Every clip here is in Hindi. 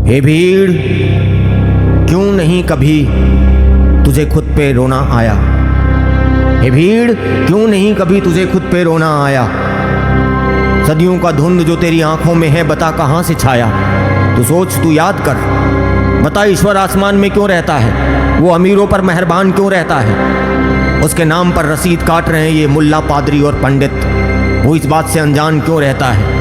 हे भीड़, क्यों नहीं कभी तुझे खुद पे रोना आया? हे भीड़, क्यों नहीं कभी तुझे खुद पे रोना आया? सदियों का धुंध जो तेरी आंखों में है, बता कहां से छाया? तू सोच, तू याद कर, बता ईश्वर आसमान में क्यों रहता है? वो अमीरों पर मेहरबान क्यों रहता है? उसके नाम पर रसीद काट रहे हैं ये मुल्ला, पादरी और पंडित, वो इस बात से अनजान क्यों रहता है?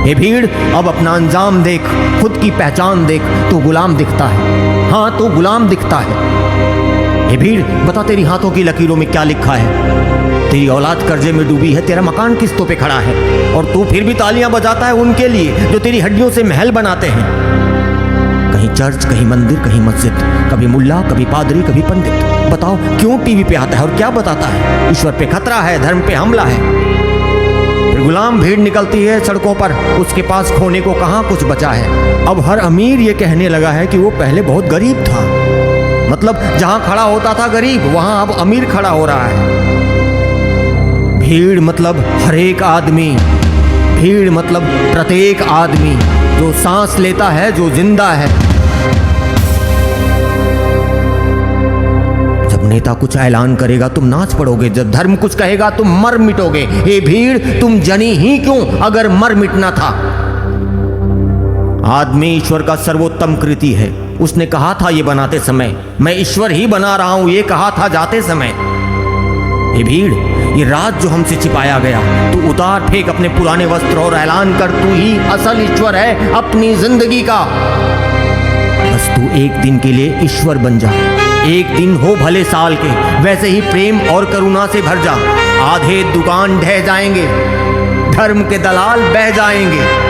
हे भीड़, अब अपना अंजाम देख, खुद की पहचान देख, तू गुलाम दिखता है। हाँ, तू गुलाम दिखता है। हे भीड़, बता तेरी हाथों की लकीरों में क्या लिखा है? तेरी औलाद कर्जे में डूबी है, तेरा मकान किस्तों पे खड़ा है, और तू फिर भी तालियां बजाता है उनके लिए जो तेरी हड्डियों से महल बनाते हैं। कहीं चर्च, कहीं मंदिर, कहीं मस्जिद, कभी मुल्ला, कभी पादरी, कभी पंडित। बताओ क्यों टीवी पे आता है और क्या बताता है? ईश्वर पे खतरा है, धर्म पे हमला है। फिर गुलाम भीड़ निकलती है सड़कों पर, उसके पास खोने को कहां कुछ बचा है। अब हर अमीर ये कहने लगा है कि वो पहले बहुत गरीब था, मतलब जहां खड़ा होता था गरीब, वहां अब अमीर खड़ा हो रहा है। भीड़ मतलब हर एक आदमी, भीड़ मतलब प्रत्येक आदमी जो सांस लेता है, जो जिंदा है। जब नेता कुछ ऐलान करेगा तुम नाच पड़ोगे, जब धर्म कुछ कहेगा तुम मर मिटोगे। हे भीड़, तुम जनी ही क्यों अगर मर मिटना था? आदमी ईश्वर का सर्वोत्तम कृति है। उसने कहा था ये बनाते समय, मैं ईश्वर ही बना रहा हूं, ये कहा था जाते समय। हे भीड़, ये राज जो हमसे छिपाया गया, तू उतार फेंक अपने पुराने वस्त्र और ऐलान कर तू ही असल ईश्वर है अपनी जिंदगी का। बस तू एक दिन के लिए ईश्वर बन जा, एक दिन हो भले साल के, वैसे ही प्रेम और करुणा से भर जा। आधे दुकान ढह जाएंगे, धर्म के दलाल बह जाएंगे।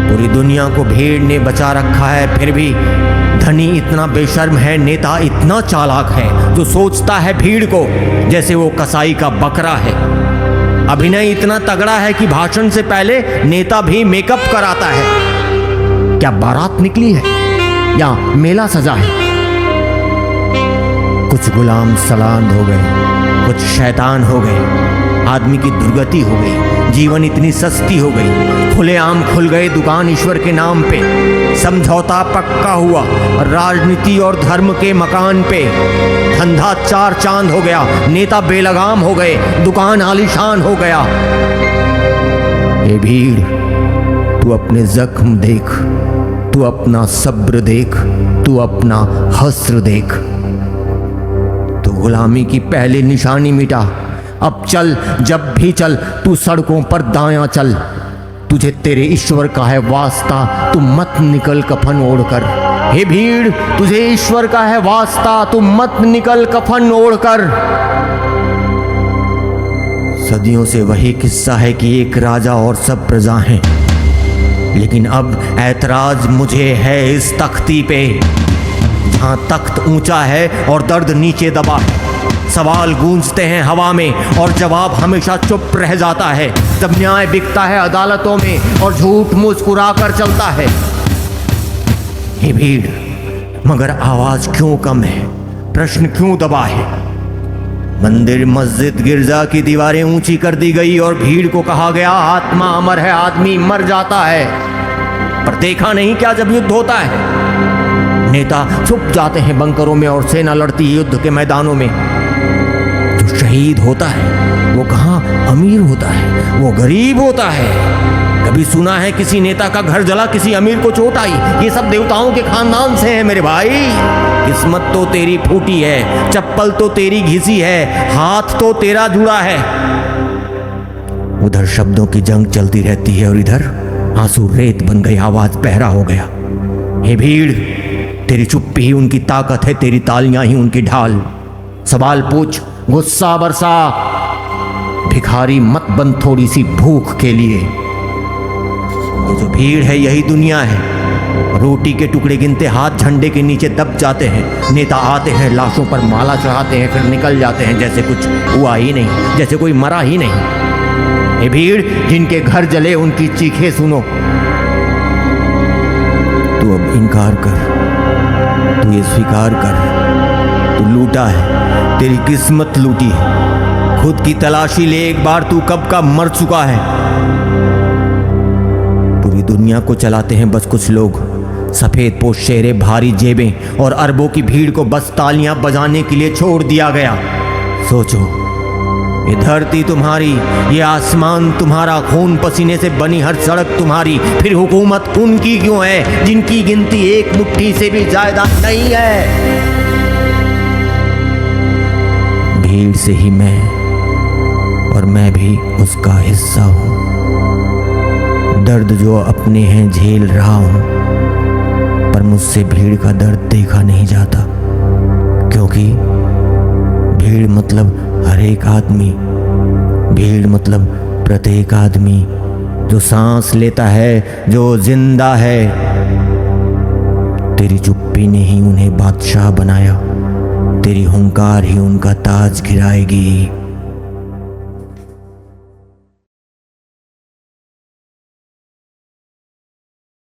पूरी दुनिया को भीड़ ने बचा रखा है, फिर भी धनी इतना बेशर्म है, नेता इतना चालाक है जो सोचता है भीड़ को जैसे वो कसाई का बकरा है। अभिनय इतना तगड़ा है कि भाषण से पहले नेता भी मेकअप कराता है। क्या बारात निकली है या मेला सजा है? कुछ गुलाम सलांद हो गए, कुछ शैतान हो गए, आदमी की दुर्गति हो गई, जीवन इतनी सस्ती हो गई, खुलेआम खुल गए दुकान ईश्वर के नाम पे, समझौता पक्का हुआ राजनीति और धर्म के मकान पे, धंधा चार चांद हो गया, नेता बेलगाम हो गए, दुकान आलीशान हो गया। ये भीड़, तू अपने जख्म देख, तू अपना सब्र देख, तू अपना हस्र देख। तू गुलामी की पहली निशानी मिटा, अब चल, जब भी चल तू सड़कों पर दायां चल। तुझे तेरे ईश्वर का है वास्ता, तू मत निकल कफन ओढ़कर। हे भीड़, तुझे ईश्वर का है वास्ता, तू मत निकल कफन ओढ़कर। सदियों से वही किस्सा है कि एक राजा और सब प्रजा हैं, लेकिन अब ऐतराज मुझे है इस तख्ती पे, जहां तख्त ऊंचा है और दर्द नीचे दबा है। सवाल गूंजते हैं हवा में और जवाब हमेशा चुप रह जाता है। जब न्याय बिकता है अदालतों में और झूठ मुस्कुरा कर चलता है। हे भीड़, मगर आवाज क्यों कम है? प्रश्न क्यों दबा है? मंदिर, मस्जिद, गिरजा की दीवारें ऊंची कर दी गई और भीड़ को कहा गया आत्मा अमर है, आदमी मर जाता है। पर देखा नहीं क्या जब युद्ध होता है? नेता छुप जाते हैं बंकरों में और सेना लड़ती है युद्ध के मैदानों में। जो शहीद होता है वो कहाँ अमीर होता है, वो गरीब होता है। कभी सुना है किसी नेता का घर जला, किसी अमीर को चोट आई? ये सब देवताओं के खानदान से है मेरे भाई। किस्मत तो तेरी फूटी है, चप्पल तो तेरी घिसी है, हाथ तो तेरा जुड़ा है। उधर शब्दों की जंग चलती रहती है और इधर आंसू रेत बन गई, आवाज बहरा हो गया। हे भीड़, तेरी चुप्पी ही उनकी ताकत है, तेरी तालियां ही उनकी ढाल। सवाल पूछ, गुस्सा बरसा, भिखारी मत बन थोड़ी सी भूख के लिए। ये जो भीड़ है यही दुनिया है। रोटी के टुकड़े गिनते हाथ झंडे के नीचे दब जाते हैं। नेता आते हैं, लाशों पर माला चढ़ाते हैं, फिर निकल जाते हैं जैसे कुछ हुआ ही नहीं, जैसे कोई मरा ही नहीं। ये भीड़, जिनके घर जले उनकी चीखें सुनो। तू अब इनकार कर, तू ये स्वीकार कर, तू लूटा है, तेरी किस्मत लूटी है। खुद की तलाशी ले एक बार, तू कब का मर चुका है। पूरी दुनिया को चलाते हैं बस कुछ लोग। सफ़ेद पोश चेहरे, भारी जेबें और अरबों की भीड़ को बस तालियां बजाने के लिए छोड़ दिया गया। सोचो, ये धरती तुम्हारी, ये आसमान तुम्हारा, खून पसीने से बनी हर सड़क तुम्हारी, फिर हुकूमत उनकी क्यों है जिनकी गिनती एक मुट्ठी से भी ज्यादा नहीं है? भीड़ से ही मैं, और मैं भी उसका हिस्सा हूं। दर्द जो अपने हैं झेल रहा हूं, पर मुझसे भीड़ का दर्द देखा नहीं जाता, क्योंकि भीड़ मतलब हर एक आदमी, भीड़ मतलब प्रत्येक आदमी जो सांस लेता है, जो जिंदा है। तेरी चुप्पी ने ही उन्हें बादशाह बनाया, तेरी हुंकार ही उनका ताज गिराएगी।